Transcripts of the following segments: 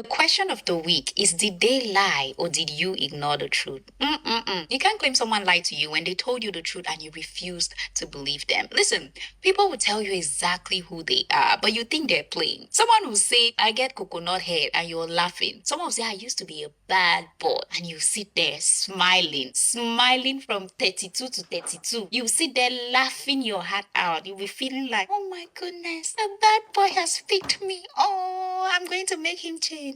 The question of the week is, did they lie or did you ignore the truth? You can't claim someone lied to you when they told you the truth and you refused to believe them. Listen, people will tell you exactly who they are, but you think they're playing. Someone will say, I get coconut head, and you're laughing. Someone will say, I used to be a bad boy, and you sit there smiling from 32 to 32. You sit there laughing your heart out. You'll be feeling like, oh my goodness, a bad boy has picked me. Oh, I'm going to make him change.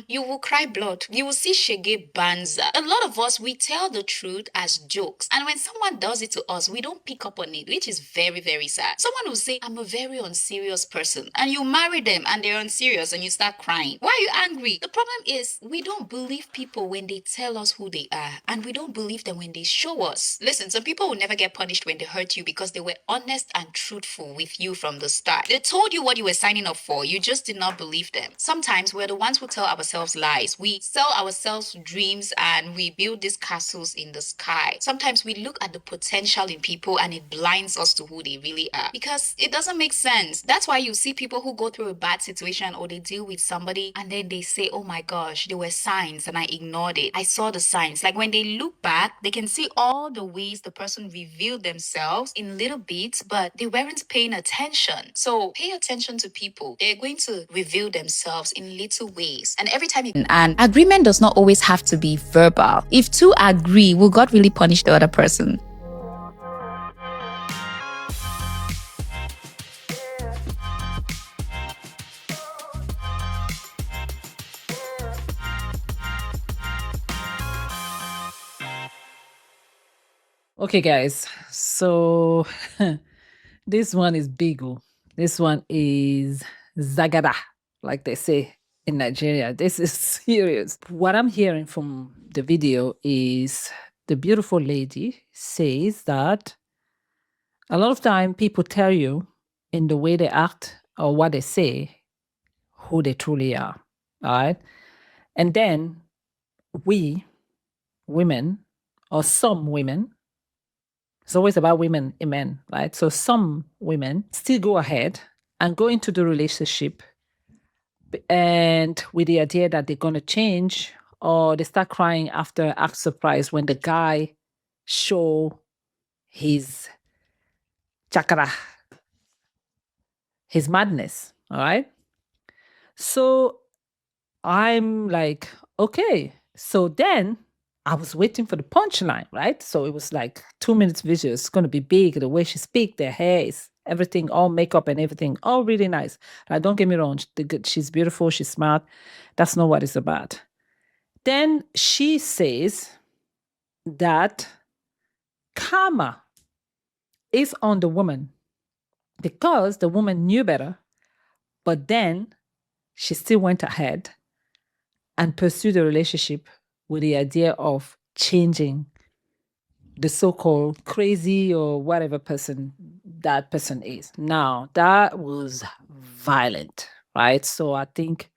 You will cry blood. You will see Shege Banza. A lot of us, we tell the truth as jokes. And when someone does it to us, we don't pick up on it, which is very, very sad. Someone will say, I'm a very unserious person. And you marry them and they're unserious and you start crying. Why are you angry? The problem is we don't believe people when they tell us who they are. And we don't believe them when they show us. Listen, some people will never get punished when they hurt you because they were honest and truthful with you from the start. They told you what you were signing up for. You just did not believe them. Sometimes we're the ones who tell ourselves lies. We sell ourselves dreams and we build these castles in the sky. Sometimes we look at the potential in people and it blinds us to who they really are because it doesn't make sense. That's why you see people who go through a bad situation or they deal with somebody and then they say, oh my gosh, there were signs and I ignored it. I saw the signs. Like when they look back, they can see all the ways the person revealed themselves in little bits, but they weren't paying attention. So pay attention to people. They're going to reveal themselves in little ways. And every time you and agreement does not always have to be verbal. If two agree, will God really punish the other person? Okay, guys. So this one is big. This one is Zagada, like they say in Nigeria. This is serious. What I'm hearing from the video is the beautiful lady says that a lot of time people tell you in the way they act or what they say who they truly are. All right. And then we, women, or some women, it's always about women and men, right? So some women still go ahead and go into the relationship and with the idea that they're going to change, or they start crying after act surprise when the guy show his chakra, his madness, all right? So I'm like, okay. So then I was waiting for the punchline, right? So it was like 2 minutes video. It's going to be big. The way she speak, the hair is everything, all makeup and everything, all really nice. Like, don't get me wrong. She's beautiful. She's smart. That's not what it's about. Then she says that karma is on the woman because the woman knew better, but then she still went ahead and pursued the relationship with the idea of changing the so-called crazy or whatever person that person is. Now, that was violent, right? So I think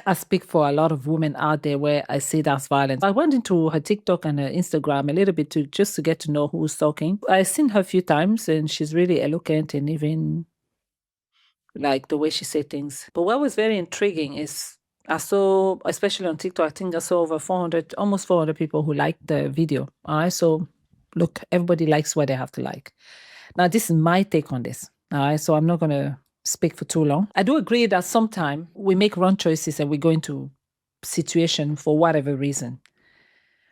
I speak for a lot of women out there where I say that's violence. I went into her TikTok and her Instagram a little bit to just to get to know who's talking. I've seen her a few times and she's really eloquent and even like the way she say things. But what was very intriguing is I saw, especially on TikTok, I think I saw over 400, almost 400 people who liked the video. All right. So look, everybody likes what they have to like. Now, this is my take on this. All right. So I'm not going to speak for too long. I do agree that sometimes we make wrong choices and we go into situation for whatever reason.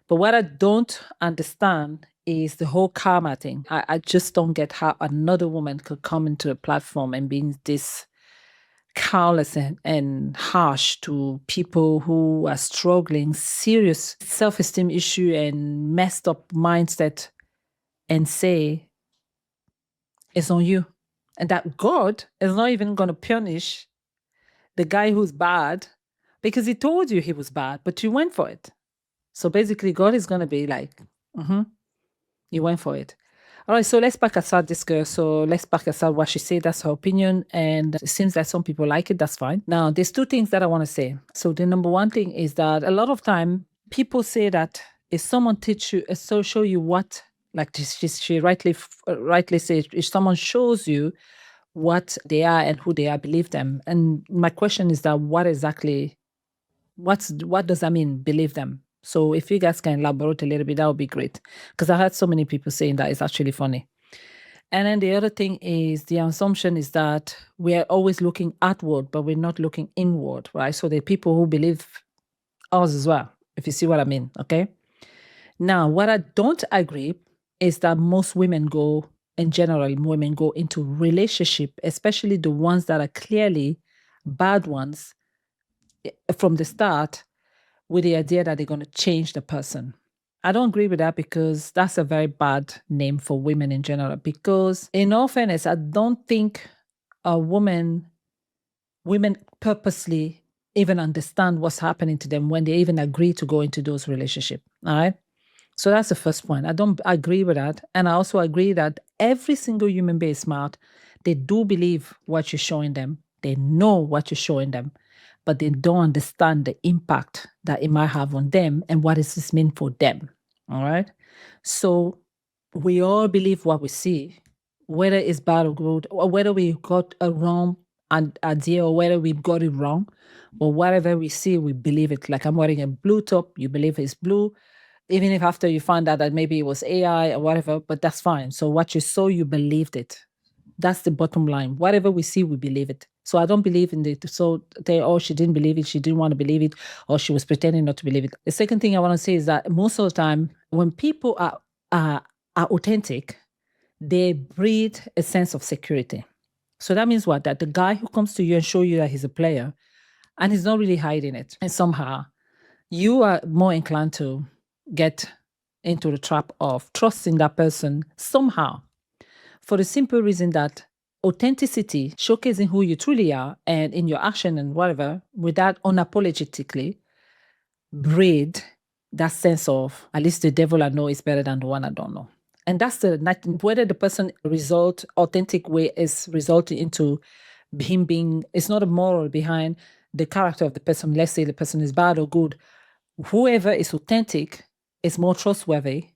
But what I don't understand is the whole karma thing. I just don't get how another woman could come into a platform and being this callous and harsh to people who are struggling, serious self-esteem issue and messed up mindset, and say it's on you. And that God is not even going to punish the guy who's bad because he told you he was bad, but you went for it. So basically, God is going to be like, you went for it. All right, so let's pack aside this girl. So let's pack aside what she said. That's her opinion. And it seems that some people like it. That's fine. Now, there's two things that I want to say. So the number one thing is that a lot of time people say that if someone teach you, so show you what, like she rightly says, if someone shows you what they are and who they are, believe them. And my question is that what does that mean, believe them? So if you guys can elaborate a little bit, that would be great. Because I heard so many people saying that it's actually funny. And then the other thing is the assumption is that we are always looking outward, but we're not looking inward, right? So the people who believe us as well, if you see what I mean. Okay. Now, what I don't agree is that most women go, in general, women go into relationship, especially the ones that are clearly bad ones from the start, with the idea that they're going to change the person. I don't agree with that because that's a very bad name for women in general. Because, in all fairness, I don't think a women purposely even understand what's happening to them when they even agree to go into those relationships. All right. So that's the first point. I don't agree with that. And I also agree that every single human being is smart. They do believe what you're showing them, they know what you're showing them, but they don't understand the impact that it might have on them and what does this mean for them. All right. So we all believe what we see, whether it's bad or good, or whether we got a wrong idea or whether we got it wrong, or whatever we see, we believe it. Like I'm wearing a blue top, you believe it's blue even if after you find out that maybe it was AI or whatever, but that's fine. So what you saw, you believed it. That's the bottom line. Whatever we see, we believe it. So I don't believe in it. So they, oh, she didn't believe it, she didn't want to believe it, or she was pretending not to believe it. The second thing I want to say is that most of the time, when people are authentic, they breed a sense of security. So that means what? That the guy who comes to you and show you that he's a player and he's not really hiding it, and somehow you are more inclined to get into the trap of trusting that person somehow, for the simple reason that authenticity, showcasing who you truly are and in your action and whatever, without unapologetically, breed that sense of at least the devil I know is better than the one I don't know. And that's whether the person result authentic way is resulting into him being, it's not a moral behind the character of the person. Let's say the person is bad or good. Whoever is authentic is more trustworthy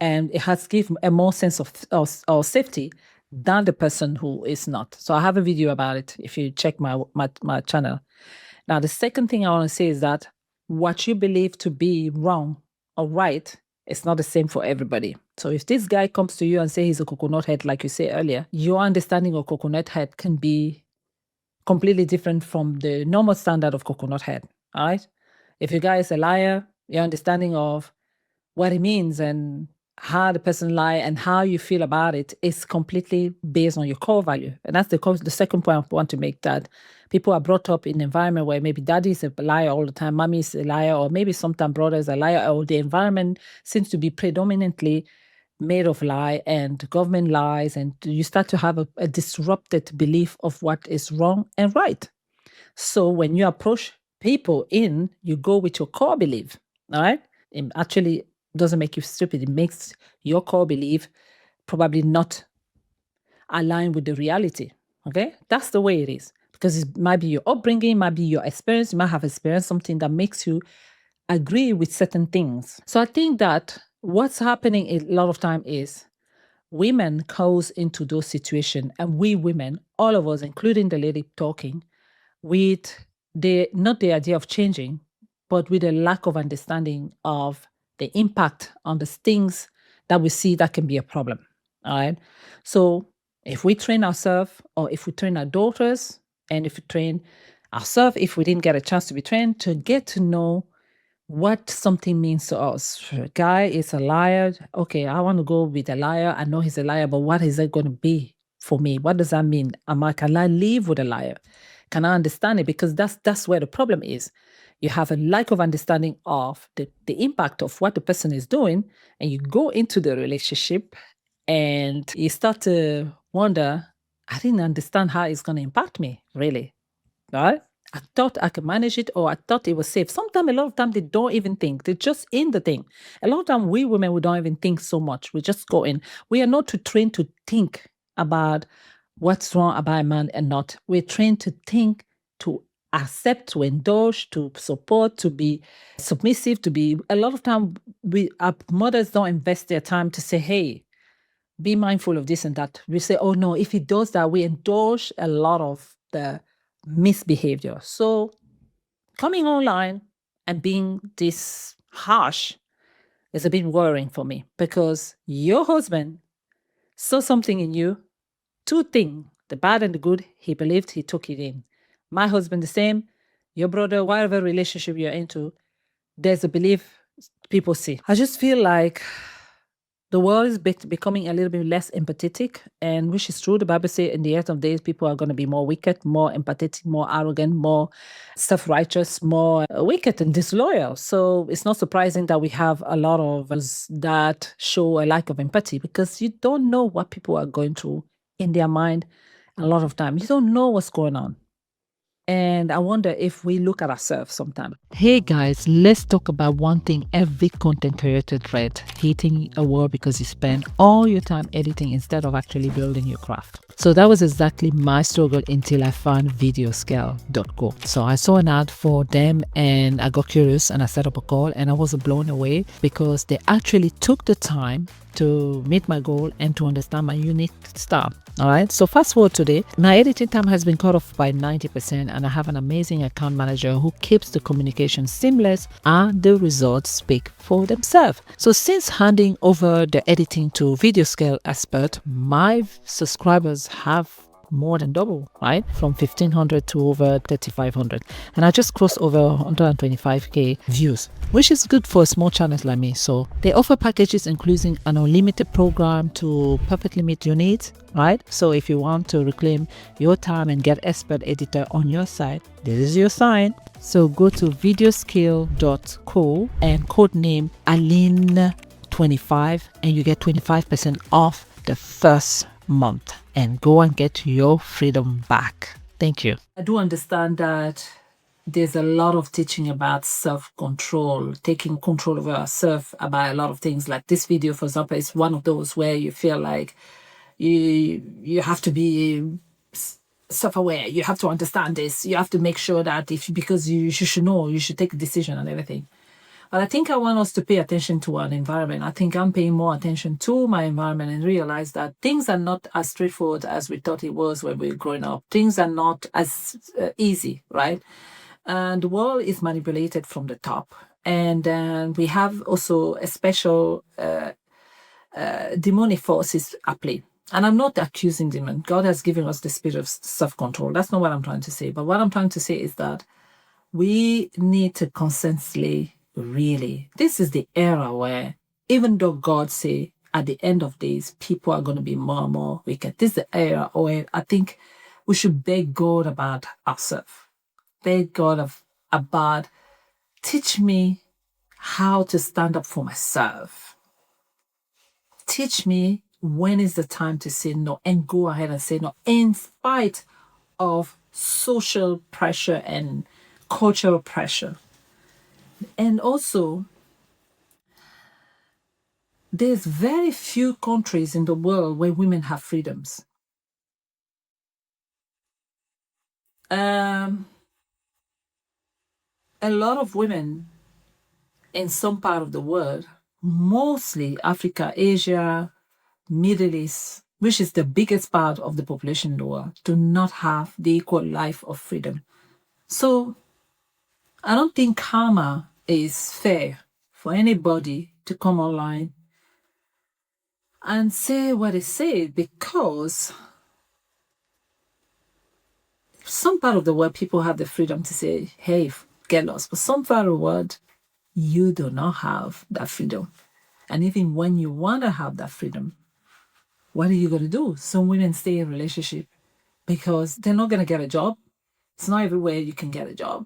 and it has given a more sense of safety than the person who is not. So I have a video about it if you check my channel. Now, the second thing I want to say is that what you believe to be wrong or right is not the same for everybody. So if this guy comes to you and say he's a coconut head, like you said earlier, your understanding of coconut head can be completely different from the normal standard of coconut head. All right. If your guy is a liar, your understanding of what it means and how the person lie and how you feel about it is completely based on your core value. And that's the second point I want to make, that people are brought up in an environment where maybe daddy is a liar all the time, mommy is a liar, or maybe sometimes brother is a liar, or the environment seems to be predominantly made of lie and government lies, and you start to have a disrupted belief of what is wrong and right. So when you approach people in, you go with your core belief, all right? It actually doesn't make you stupid. It makes your core belief probably not align with the reality, okay? That's the way it is. Because it might be your upbringing, might be your experience. You might have experienced something that makes you agree with certain things. So I think that what's happening a lot of time is women goes into those situations, and we women, all of us, including the lady talking, with the not the idea of changing, but with a lack of understanding of the impact on the things that we see that can be a problem. All right. So if we train ourselves, or if we train our daughters, and if we train ourselves, if we didn't get a chance to be trained, to get to know what something means to us. A guy is a liar. Okay, I want to go with a liar. I know he's a liar, but what is it going to be for me? What does that mean? Can I live with a liar? Can I understand it? Because that's where the problem is. You have a lack of understanding of the impact of what the person is doing, and you go into the relationship and you start to wonder, I didn't understand how it's going to impact me, really. Right? I thought I could manage it, or I thought it was safe. Sometimes, a lot of time, they don't even think. They're just in the thing. A lot of time, we women, we don't even think so much. We just go in. We are not trained to think about what's wrong about a man and not. We're trained to think, to accept, to indulge, to support, to be submissive, to be. A lot of time, our mothers don't invest their time to say, hey, be mindful of this and that. We say, oh no, if he does that, we indulge a lot of the misbehavior. So coming online and being this harsh is a bit worrying for me, because your husband saw something in you, two things, the bad and the good, he believed, he took it in. My husband, the same. Your brother, whatever relationship you're into, there's a belief people see. I just feel like the world is becoming a little bit less empathetic, and which is true. The Bible says in the end of days, people are going to be more wicked, more empathetic, more arrogant, more self-righteous, more wicked and disloyal. So it's not surprising that we have a lot of us that show a lack of empathy, because you don't know what people are going through in their mind. A lot of time, you don't know what's going on. And I wonder if we look at ourselves sometimes. Hey guys, let's talk about one thing every content creator dread: hating a world because you spend all your time editing instead of actually building your craft. So that was exactly my struggle until I found videoscale.co. So I saw an ad for them and I got curious and I set up a call, and I was blown away because they actually took the time to meet my goal and to understand my unique style. All right. So fast forward today, my editing time has been cut off by 90%, and I have an amazing account manager who keeps the communication seamless, and the results speak for themselves. So since handing over the editing to VideoScale Expert, my subscribers have more than double, right? From 1,500 to over 3,500. And I just crossed over 125k views, which is good for a small channel like me. So they offer packages including an unlimited program to perfectly meet your needs, right? So if you want to reclaim your time and get expert editor on your side, this is your sign. So go to videoscale.co and code name Aline25 and you get 25% off the first month, and go and get your freedom back. Thank you. I do understand that there's a lot of teaching about self-control, taking control over ourselves, about a lot of things. Like this video, for example, is one of those where you feel like you have to be self-aware. You have to understand this. You have to make sure that because you should know, you should take a decision and everything. But I think I want us to pay attention to our environment. I think I'm paying more attention to my environment and realize that things are not as straightforward as we thought it was when we were growing up. Things are not as easy, right? And the world is manipulated from the top. And we have also a special demonic forces at play. And I'm not accusing demon. God has given us the spirit of self-control. That's not what I'm trying to say. But what I'm trying to say is that we need to constantly this is the era where, even though God say at the end of days, people are going to be more and more wicked. This is the era where I think we should beg God about ourselves. Beg God about, teach me how to stand up for myself. Teach me when is the time to say no, and go ahead and say no in spite of social pressure and cultural pressure. And also, there's very few countries in the world where women have freedoms. A lot of women in some part of the world, mostly Africa, Asia, Middle East, which is the biggest part of the population in the world, do not have the equal life of freedom. So I don't think karma is fair for anybody to come online and say what they say, because some part of the world people have the freedom to say, hey, get lost. But some part of the world, you do not have that freedom. And even when you want to have that freedom, what are you going to do? Some women stay in relationship because they're not going to get a job. It's not everywhere you can get a job.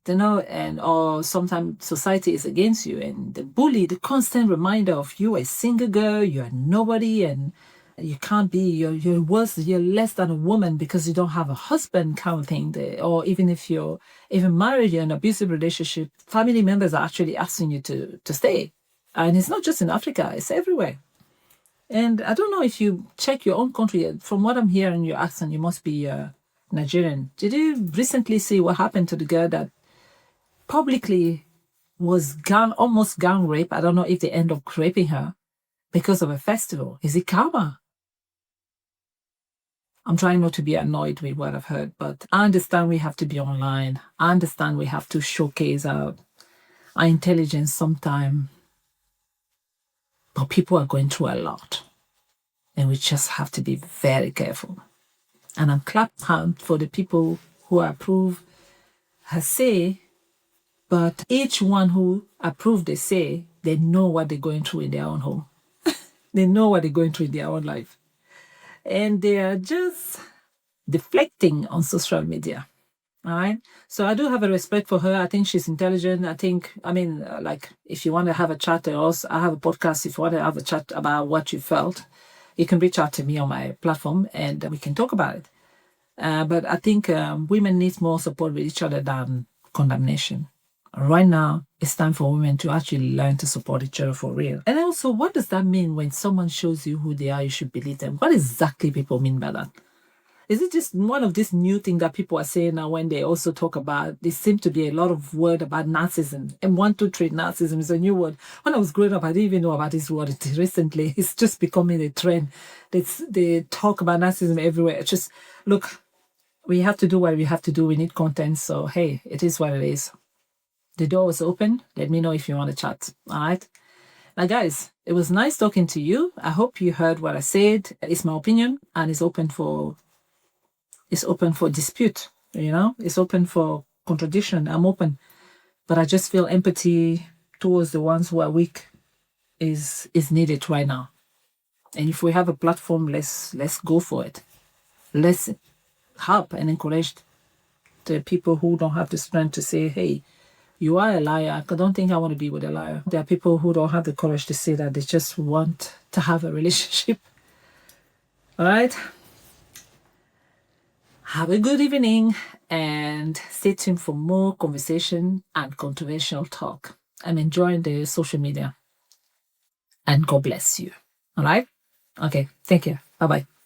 They know, or sometimes society is against you, and the bully, the constant reminder of you a single girl, you're nobody, and you can't be, you're worse, you're less than a woman because you don't have a husband kind of thing. Or even if you're even married, you're in an abusive relationship, family members are actually asking you to stay. And it's not just in Africa, it's everywhere. And I don't know if you check your own country. From what I'm hearing, your accent, you must be Nigerian. Did you recently see what happened to the girl that publicly was almost gang rape? I don't know if they end up raping her. because of a festival? Is it karma? I'm trying not to be annoyed with what I've heard, but I understand we have to be online. I understand we have to showcase our intelligence sometime, but people are going through a lot, and we just have to be very careful. And I'm clapping hand for the people who approve her say, but each one who approved the say, they know what they're going through in their own home. They know what they're going through in their own life. And they are just deflecting on social media. All right. So I do have a respect for her. I think she's intelligent. Like, if you want to have a chat, also, I have a podcast. If you want to have a chat about what you felt, you can reach out to me on my platform and we can talk about it. But I think women need more support with each other than condemnation. Right now, it's time for women to actually learn to support each other for real. And also, what does that mean when someone shows you who they are, you should believe them? What exactly people mean by that? Is it just one of these new things that people are saying now when they also talk about, there seems to be a lot of word about narcissism. And 1, 2, 3 narcissism is a new word. When I was growing up, I didn't even know about this word recently. It's just becoming a trend. They talk about narcissism everywhere. It's just, look, we have to do what we have to do. We need content. So, hey, it is what it is. The door is open. Let me know if you want to chat. All right. Now, guys, it was nice talking to you. I hope you heard what I said. It's my opinion and it's open for dispute. It's open for contradiction. I'm open. But I just feel empathy towards the ones who are weak is needed right now. And if we have a platform, let's go for it. Let's help and encourage the people who don't have the strength to say, hey, you are a liar. I don't think I want to be with a liar. There are people who don't have the courage to say that. They just want to have a relationship. All right. Have a good evening and stay tuned for more conversation and controversial talk. I'm enjoying the social media and God bless you. All right. Okay. Thank you. Bye-bye.